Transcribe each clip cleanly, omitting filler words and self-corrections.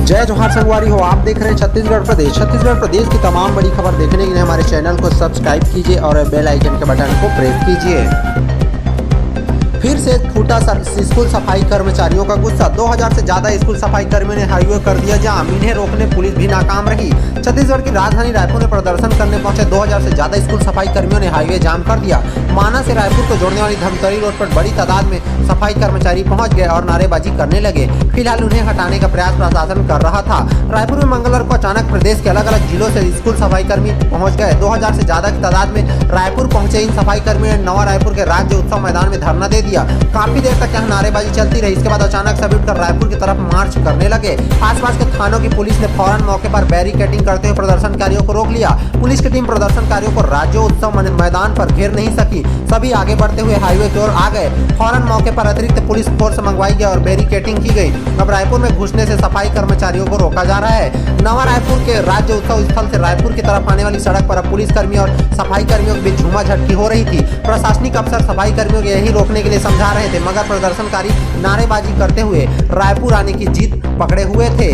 जय जोहार संगवारी हो, आप देख रहे हैं छत्तीसगढ़ प्रदेश की तमाम बड़ी खबर देखने के लिए हमारे चैनल को सब्सक्राइब कीजिए और बेल आइकन के बटन को प्रेस कीजिए। फिर से फूटा स्कूल सफाई कर्मचारियों का गुस्सा। 2000 से ज्यादा स्कूल सफाई कर्मियों ने हाईवे कर दिया जाम। इन्हें रोकने पुलिस भी नाकाम रही। छत्तीसगढ़ की राजधानी रायपुर में प्रदर्शन करने पहुंचे 2000 से ज्यादा स्कूल सफाई कर्मियों ने हाईवे जाम कर दिया। माना से रायपुर को जोड़ने वाली धमतरी रोड पर बड़ी तादाद में सफाई कर्मचारी पहुंच गए और नारेबाजी करने लगे। फिलहाल उन्हें हटाने का प्रयास प्रशासन कर रहा था। रायपुर में मंगलवार को अचानक प्रदेश के अलग अलग जिलों से स्कूल सफाई कर्मी पहुंच गए। 2000 से ज्यादा की तादाद में रायपुर पहुंचे इन सफाई कर्मियों ने नवा रायपुर के राज्य उत्सव मैदान में धरना दे दिया। काफी देर तक यहाँ नारेबाजी चलती रही। इसके बाद अचानक सभी उठकर रायपुर की तरफ मार्च करने लगे। आसपास के थानों की पुलिस ने फौरन मौके पर बैरिकेडिंग करते हुए प्रदर्शनकारियों को रोक लिया। पुलिस की टीम प्रदर्शनकारियों को राज्य उत्सव मैदान पर घेर नहीं सकी। सभी आगे बढ़ते हुए हाईवे की ओर आ गए। फौरन मौके पर अतिरिक्त पुलिस फोर्स मंगवाई गई और बैरिकेडिंग की गई। अब रायपुर में घुसने से सफाई कर्मचारियों को रोका जा रहा है। नवा रायपुर के राज्य उत्सव स्थल से रायपुर की तरफ आने वाली सड़क पर अब पुलिस कर्मी और सफाई कर्मियों के बीच झूमाझटकी हो रही थी। प्रशासनिक अफसर सफाई कर्मियों को यही रोकने के लिए समझा रहे थे, मगर प्रदर्शनकारी नारेबाजी करते हुए रायपुर आने की जिद पकड़े हुए थे।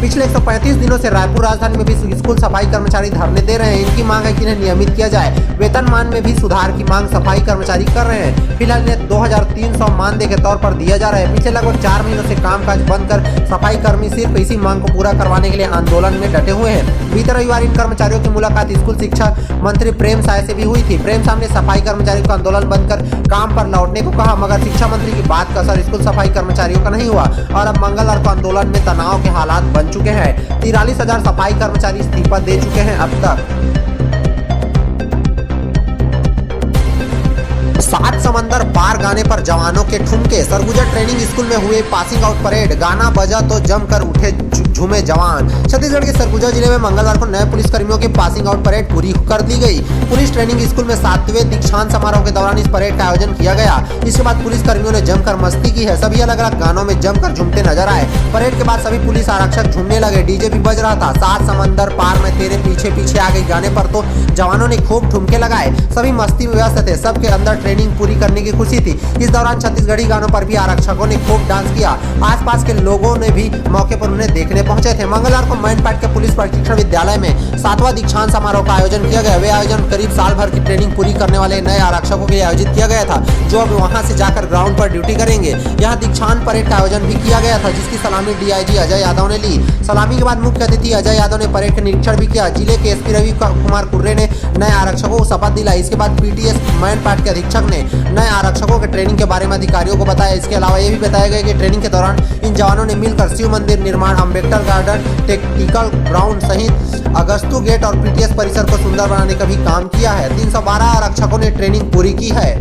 पिछले 135 दिनों से रायपुर राजधानी में भी स्कूल सफाई कर्मचारी धरने दे रहे हैं। इनकी मांग है कि इन्हें नियमित किया जाए। वेतनमान में भी सुधार की मांग सफाई कर्मचारी कर रहे हैं। फिलहाल इन्हें 2300 मानदेय के तौर पर दिया जा रहा है। पिछले लगभग 4 महीनों से कामकाज बंद कर सफाई कर्मी सिर्फ इसी मांग को पूरा करवाने के लिए आंदोलन में डटे हुए हैं। बीते रविवार इन कर्मचारियों की मुलाकात स्कूल शिक्षा मंत्री प्रेम साय से भी हुई थी। प्रेम साय ने सफाई कर्मचारियों को आंदोलन बंद कर काम पर लौटने को कहा, मगर शिक्षा मंत्री की बात का असर स्कूल सफाई कर्मचारियों का नहीं हुआ और अब मंगलवार को आंदोलन में तनाव के हालात बन चुके हैं। 43,000 सफाई कर्मचारी इस्तीफा दे चुके हैं अब तक। 7 समंदर पार गाने पर जवानों के ठुमके। सरगुजा ट्रेनिंग स्कूल में हुए पासिंग आउट परेड। गाना बजा तो जमकर उठे झूमे जवान। छत्तीसगढ़ के सरगुजा जिले में मंगलवार को नए पुलिस कर्मियों की पासिंग आउट परेड पूरी कर दी गई। पुलिस ट्रेनिंग स्कूल में 7वें दीक्षांत समारोह के दौरान इस परेड का आयोजन किया गया। इसके बाद पुलिस कर्मियों ने जमकर मस्ती की है। सभी अलग अलग गानों में जमकर झूमते नजर आए। परेड के बाद सभी पुलिस आरक्षक झूमने लगे। डीजे भी बज रहा था। 7 समंदर पार में तेरे पीछे पीछे आ गई गाने पर तो जवानों ने खूब ठुमके लगाए। सभी मस्ती में व्यस्त थे। सबके अंदर ट्रेनिंग पूरी करने की खुशी थी। इस दौरान छत्तीसगढ़ी गानों पर भी आरक्षकों ने खूब डांस किया। आसपास के लोगों ने भी मौके पर उन्हें देखने पहुंचे थे। मंगलवार को मैनपाट के पुलिस प्रशिक्षण विद्यालय में 7वां दीक्षांत समारोह का आयोजन किया गया। वे आयोजन करीब साल भर की ट्रेनिंग पूरी करने वाले नए आरक्षकों के लिए आयोजित किया गया था, जो अब वहां से जाकर ग्राउंड पर ड्यूटी करेंगे। यहाँ दीक्षांत परेड का आयोजन भी किया गया था, जिसकी सलामी डीआईजी अजय यादव ने ली। सलामी के बाद मुख्य अतिथि अजय यादव ने परेड का निरीक्षण भी किया। जिले के एसपी रवि कुमार कुर्रे ने नए आरक्षकों को शपथ दिलाई। इसके बाद पीटीएस मैनपाट के अधीक्षक ने नए आरक्षकों के ट्रेनिंग के बारे में अधिकारियों को बताया। इसके अलावा यह भी बताया गया कि ट्रेनिंग के दौरान इन जवानों ने मिलकर शिव मंदिर निर्माण, अम्बेडकर गार्डन, टेक्निकल ग्राउंड सहित अगस्तु गेट और पीटीएस परिसर को सुंदर बनाने का भी काम किया है। 312 आरक्षकों ने ट्रेनिंग पूरी की है।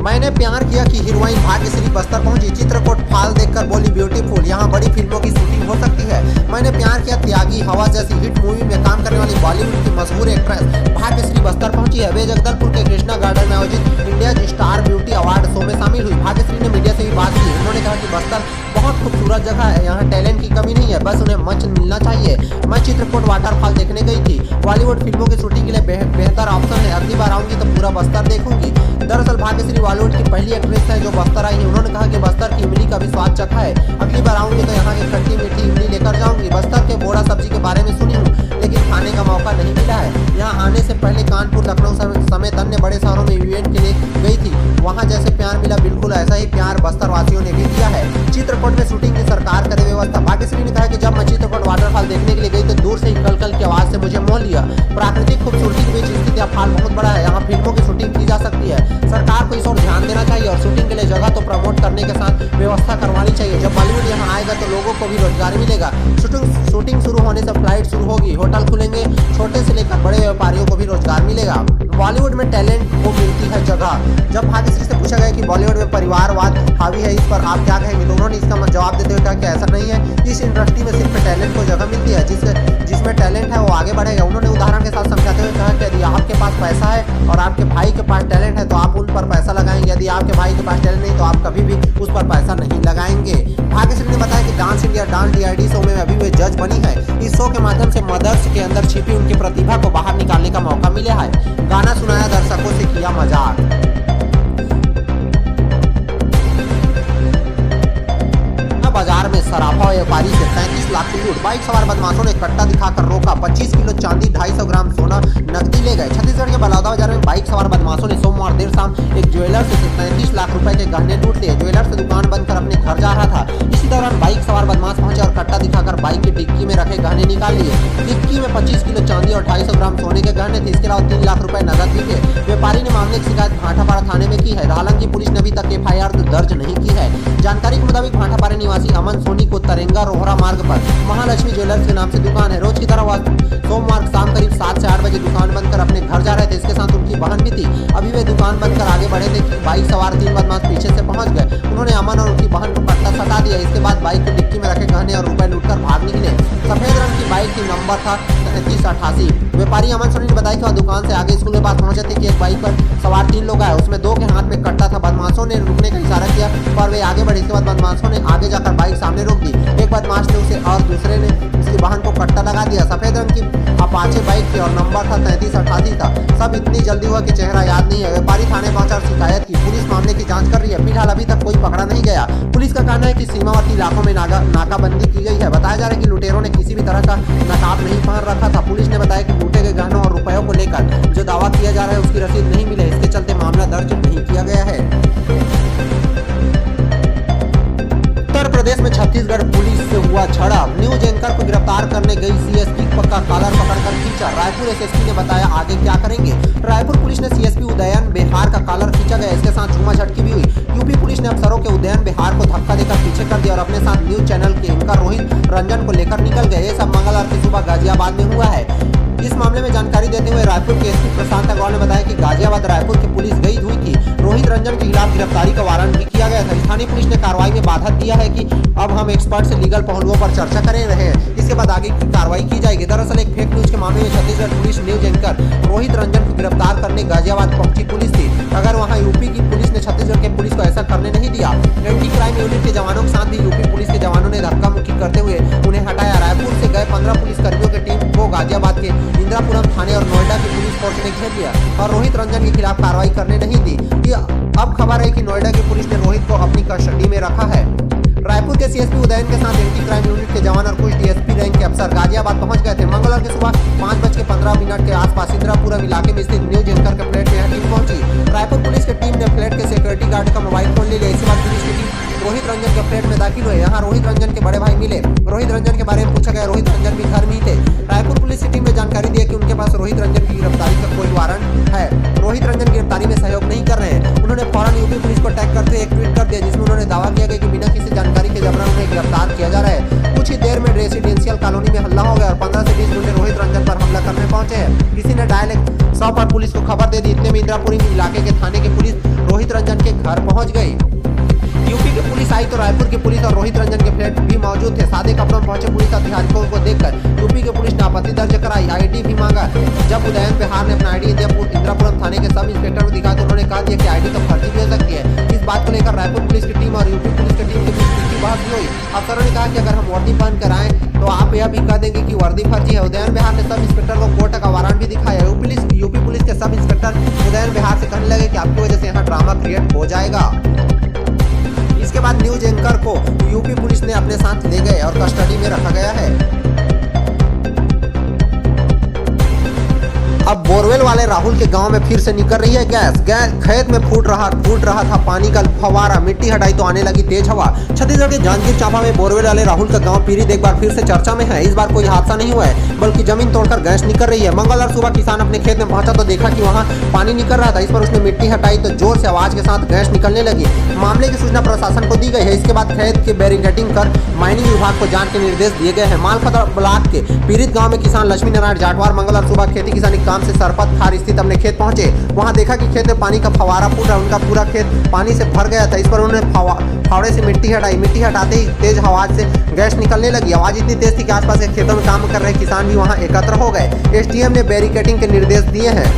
मैंने प्यार किया कि हीरोइन भाग्यश्री बस्तर पहुंची। चित्रकूट फाल देखकर बोली ब्यूटीफुल, यहाँ बड़ी फिल्मों की शूटिंग हो सकती है। मैंने प्यार किया त्यागी हवा जैसी हिट मूवी में काम करने वाली बॉलीवुड की मशहूर एक्ट्रेस भाग्यश्री बस्तर पहुंची है। वे जगदलपुर के कृष्णा गार्डन में आयोजित India star beauty award show में शामिल हुई। भाग्यश्री ने मीडिया से भी बात की। उन्होंने कहा कि बस्तर बहुत खूबसूरत जगह है, यहाँ टैलेंट की कमी नहीं है, बस उन्हें मंच मिलना चाहिए। मैं चित्रकूट वाटरफॉल देखने गई थी। बॉलीवुड फिल्मों की शूटिंग के लिए बेहतर ऑप्शन है। अगली बार आऊंगी तो पूरा बस्तर देखूंगी। दरअसल भाग्यश्री बॉलीवुड की पहली एक्ट्रेस है जो बस्तर आई है। उन्होंने कहा कि बस्तर की इमली का भी स्वाद चखा है। अगली बार आऊंगी तो यहाँ की खट्टी मीठी इमली लेकर जाऊंगी। बस्तर के बोड़ा सब्जी के बारे में सुनी हूँ, लेकिन खाने का मौका नहीं मिला है। यहाँ आने से पहले कानपुर, लखनऊ समेत अन्य बड़े शहरों में इवेंट के लिए गई थी। वहाँ जैसे प्यार मिला, बिल्कुल ऐसा ही प्यार बस्तर वासियों ने भी दिया है। चित्रकूट में शूटिंग की सरकार करे व्यवस्था। भाग्यश्री ने कहा कि जब मैं चित्रकूट वाटरफॉल देखने के लिए गई तो दूर से ही कलकल की आवाज से मुझे मोह लिया। प्राकृतिक खूबसूरती के बीच स्थित यह फाल बहुत बड़ा है। यहाँ फिल्मों की शूटिंग की जा सकती है। सरकार को इस ओर ध्यान देना चाहिए और शूटिंग के लिए जगह तो प्रमोट करने के साथ व्यवस्था करवानी चाहिए। जब बॉलीवुड यहाँ आएगा तो लोगों को भी रोजगार मिलेगा। शूटिंग शुरू होने से फ्लाइट शुरू होगी, होटल खुलेंगे, छोटे से लेकर बड़े व्यापारियों को भी रोजगार मिलेगा। बॉलीवुड में टैलेंट को मिलती है जगह। जब भाग्यश्री से पूछा गया कि बॉलीवुड में परिवारवाद हावी है, इस पर आप क्या कहेंगे, तो उन्होंने इसका जवाब देते हुए कहा कि ऐसा नहीं है। इस इंडस्ट्री में सिर्फ टैलेंट को जगह मिलती है। जिसमें टैलेंट है वो आगे बढ़ेगा। उन्होंने उदाहरण के साथ समझाते हुए कहा कि यदि आपके पास पैसा है और आपके भाई के पास टैलेंट है तो आप उन पर पैसा लगाएंगे। यदि आपके भाई के पास टैलेंट नहीं तो आप कभी भी उस पर पैसा नहीं लगाएंगे। भाग्यश्री ने बताया कि dance India dance DID show में अभी वे जज बनी है। इस शो के माध्यम से मदर्स के अंदर छिपी उनकी प्रतिभा को बाहर निकालने का मौका मिला है। गाना सुनाया, दर्शकों से किया मजाक। सराफा व्यापारी से 35 लाख की लूट। बाइक सवार बदमाशों ने कट्टा दिखाकर रोका। 25 किलो चांदी, 250 ग्राम सोना नकदी ले गए। छत्तीसगढ़ के बलौदा बाजार में बाइक सवार बदमाशों ने सोमवार देर शाम एक ज्वेलर से 35 लाख रुपए के गहने लूट लिए। ज्वेलर से दुकान बंद कर अपने घर जा रहा था। इसी दौरान बाइक सवार बदमाश पहुंचे और कट्टा दिखाकर बाइक की डिक्की में रखे गहने निकाल लिए। डिक्की में 25 किलो चांदी और 250 ग्राम सोने के गहने थे। इसके अलावा 3 लाख रुपए नकद भी थे। व्यापारी ने मामले की शिकायत भाटापारा थाने में की है। हालांकि पुलिस ने अभी तक FIR दर्ज नहीं की है। जानकारी के मुताबिक भाटापारा निवासी अमन सोनी को तरेंगा रोहरा मार्ग पर महालक्ष्मी ज्वेलर्स के नाम से दुकान है। रोज की तरह वह सोमवार शाम करीब 7 से 8 बजे दुकान बंद कर अपने घर जा रहे थे। इसके साथ उनकी बहन भी थी। अभी वे दुकान बंद कर आगे बढ़े थे कि बाइक सवार 3 बदमाश पीछे से पहुंच गए। उन्होंने अमन और उनकी बहन को कट्टा सटा दिया। इसके बाद बाइक की डिक्की में रखे गहने और रुपए लूटकर भाग निकले। सफेद रंग की बाइक की नंबर था 3388। व्यापारी अमन सोनी ने बताया कि वह दुकान से आगे स्कूल के पास पहुंचे थे कि एक बाइक पर सवार 3 लोग आए। उसमें 2 के हाथ में कट्टा था। बदमाशों ने रुकने का इशारा किया पर वे आगे बढ़े। इसके बाद बदमाशों ने आगे जाकर बाइक सामने रोक दी। एक बदमाश ने उसे और दूसरे ने उसकी बहन को कट्टा लगा दिया। सफेद रंग की अपाचे बाइक थी और नंबर था 3388 था। सब इतनी जल्दी हुआ कि चेहरा याद नहीं है। व्यापारी थाने पहुंचा और शिकायत की। पुलिस मामले की जांच कर रही है। फिलहाल अभी तक कोई पकड़ा नहीं गया। पुलिस का कहना है कि सीमावर्ती इलाकों में नाकाबंदी की गई है। बताया जा रहा है कि लुटेरों ने किसी भी तरह का नकाब नहीं पहन रखा था। पुलिस ने बताया कि लूटे गए गहनों और रुपयों को लेकर जो दावा किया जा रहा है उसकी रसीद नहीं मिले। इसके चलते मामला दर्ज नहीं किया गया है। उत्तर प्रदेश में छत्तीसगढ़ पुलिस से हुआ झड़प। न्यूज एंकर को गिरफ्तार करने गई CSP का कॉलर पकड़कर खींचा। रायपुर SSP ने बताया आगे क्या करेंगे। रायपुर पुलिस ने CSP उदयन बिहार का कॉलर खींचा गया। इसके साथ झूमा झटकी भी हुई। यूपी पुलिस ने अफसरों के उदयन बिहार को धक्का देकर पीछे कर दिया और अपने साथ न्यूज चैनल के एंकर रोहित रंजन को लेकर निकल गए। ये सब मंगलवार की सुबह गाजियाबाद में हुआ है। इस मामले में जानकारी देते हुए रायपुर के SP प्रशांत अग्रवाल ने बताया कि गाजियाबाद रायपुर की पुलिस गई हुई थी। रोहित रंजन के खिलाफ गिरफ्तारी का वारंट भी किया गया था। स्थानीय पुलिस ने कार्रवाई में बाधा दिया है कि अब हम एक्सपर्ट से लीगल पहलुओं पर चर्चा कर रहे हैं। इसके बाद आगे की कार्रवाई की जाएगी। दरअसल एक फेक न्यूज के मामले में Chhattisgarh police news anchor Rohit Ranjan को गिरफ्तार करने गाजियाबाद पहुंची पुलिस थी। अगर वहां यूपी की पुलिस ने छत्तीसगढ़ के पुलिस को ऐसा करने नहीं दिया। एंटी क्राइम यूनिट के जवानों के साथ भी यूपी पुलिस के जवानों ने धक्का मुक्की करते हुए उन्हें हटाया। रायपुर से गए 15 पुलिसकर्मियों की टीम को गाजियाबाद के इंदिरापुरम थाने और नोएडा की पुलिस फोर्स ने घेर लिया और रोहित रंजन के खिलाफ कार्रवाई करने नहीं दी। अब खबर है कि नोएडा की पुलिस ने रोहित को अपनी कस्टडी में रखा है। रायपुर के CSP उदयन के साथ एंटी क्राइम यूनिट के जवान और कुछ DSP रैंक के अफसर गाजियाबाद पहुंच गए थे। मंगलवार की सुबह 5:15 के आसपास इंदिरापुरम इलाके में स्थित न्यूज एंकर के फ्लैट में यह टीम पहुंची। रायपुर पुलिस की टीम ने फ्लैट के सिक्योरिटी गार्ड का मोबाइल फोन ले लिया। इसके बाद पुलिस की टीम रोहित रंजन के फ्लैट में दाखिल हुए। यहाँ रोहित रंजन के बड़े भाई मिले। रोहित रंजन के बारे में पूछा गया। रोहित रंजन भी घर में ही थे। रायपुर पुलिस की टीम ने जानकारी दी कि उनके पास रोहित रंजन की गिरफ्तारी का कोई वारंट है। रोहित रंजन गिरफ्तारी में सहयोग नहीं कर रहे हैं। उन्होंने फौरन यूपी पुलिस को टैग करते हुए एक ट्वीट कर दिया जिसमें उन्होंने दावा किया कि बिना किसी जानकारी के जबरन उन्हें गिरफ्तार किया जा रहा है। कुछ ही देर में रेसिडेंशियल कॉलोनी में हल्ला हो गया और 15 से 20 गुंडे रोहित रंजन पर हमला करने पहुंचे हैं। किसी ने डायल 100 पर पुलिस को खबर दे दी। इतने में इंदिरापुरी इलाके के थाने की पुलिस रोहित रंजन के घर पहुंच गई। यूपी की पुलिस आई तो रायपुर की पुलिस और रोहित रंजन के फ्लैट भी मौजूद थे। सादे कपड़ों में पहुंचे पुलिस अधिकारियों को देखकर यूपी की पुलिस ने आपत्ति दर्ज कराई। ID भी मांगा। जब उदयन बिहार ने अपना ID इंदिरापुरम थाने के सब इंस्पेक्टर को दिखाया तो उन्होंने कहा कि ID तो फर्जी भी हो सकती है। इस बात को लेकर रायपुर पुलिस की टीम और यूपी पुलिस की टीम के बीच तीखी बहस भी हुई। अफसरों ने कहा कि अगर हम वर्दी पहन कर आए तो आप यह भी कह देंगे कि वर्दी फर्जी है। उदयन बिहार ने सब इंस्पेक्टर को कोर्ट का वारंट भी दिखाया। यूपी पुलिस के सब इंस्पेक्टर उदयन बिहार से कहने लगे कि आपकी वजह से यहाँ ड्रामा क्रिएट हो जाएगा। इसके बाद न्यूज एंकर को यूपी पुलिस ने अपने साथ ले गए और कस्टडी में रखा गया है। अब बोरवेल वाले राहुल के गांव में फिर से निकल रही है गैस। खेत में फूट रहा था पानी का फव्वारा। मिट्टी हटाई तो आने लगी तेज हवा। छत्तीसगढ़ के जांजगीर चांपा में बोरवेल वाले राहुल का गांव पीरीत एक बार फिर से चर्चा में है। इस बार कोई हादसा नहीं हुआ है बल्कि जमीन तोड़कर गैस निकल रही है। मंगलवार सुबह किसान अपने खेत में पहुंचा तो देखा कि वहां पानी निकल रहा था। इस पर उसने मिट्टी हटाई तो जोर से आवाज के साथ गैस निकलने लगी। मामले की सूचना प्रशासन को दी गई है। इसके बाद खेत की बैरिकेडिंग कर माइनिंग विभाग को जांच के निर्देश दिए गए हैं। मालखतरा ब्लॉक के पीरीत गाँव में किसान लक्ष्मी नारायण जाटवार मंगलवार सुबह खेती किसानी काम से सरपत खार स्थित अपने खेत पहुंचे। वहां देखा कि खेत में पानी का फव्वारा फूट रहा। उनका पूरा खेत पानी से भर गया था। इस पर उन्होंने फावड़े से मिट्टी हटाई। मिट्टी हटाते ही तेज आवाज से गैस निकलने लगी। आवाज इतनी तेज थी कि आसपास के खेतों में काम कर रहे किसान भी वहां एकत्र हो गए। SDM ने बैरिकेडिंग के निर्देश दिए हैं।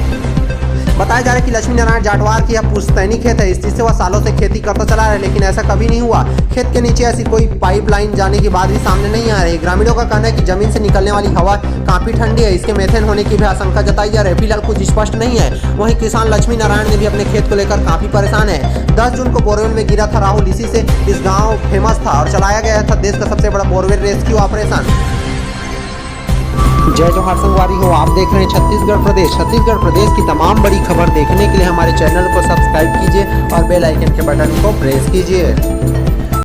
बताया जा रहा है कि लक्ष्मी नारायण जाटवार की यह पुश्तैनी खेत है, जिससे वह सालों से खेती करता चला रहा है, लेकिन ऐसा कभी नहीं हुआ। खेत के नीचे ऐसी कोई पाइपलाइन जाने की बात भी सामने नहीं आ रही। ग्रामीणों का कहना है कि जमीन से निकलने वाली हवा काफी ठंडी है, इसके मेथेन होने की भी आशंका जताई जा रही है। फिलहाल कुछ स्पष्ट नहीं है। वहीं किसान लक्ष्मी नारायण ने भी अपने खेत को लेकर काफी परेशान है। 10 जून को बोरवेल में गिरा था राहुल, इसी से इस गांव फेमस था और चलाया गया था देश का सबसे बड़ा बोरवेल रेस्क्यू ऑपरेशन। जय जोहार संगवारी हो, आप देख रहे हैं छत्तीसगढ़ प्रदेश। छत्तीसगढ़ प्रदेश की तमाम बड़ी खबर देखने के लिए हमारे चैनल को सब्सक्राइब कीजिए और बेल आइकन के बटन को प्रेस कीजिए।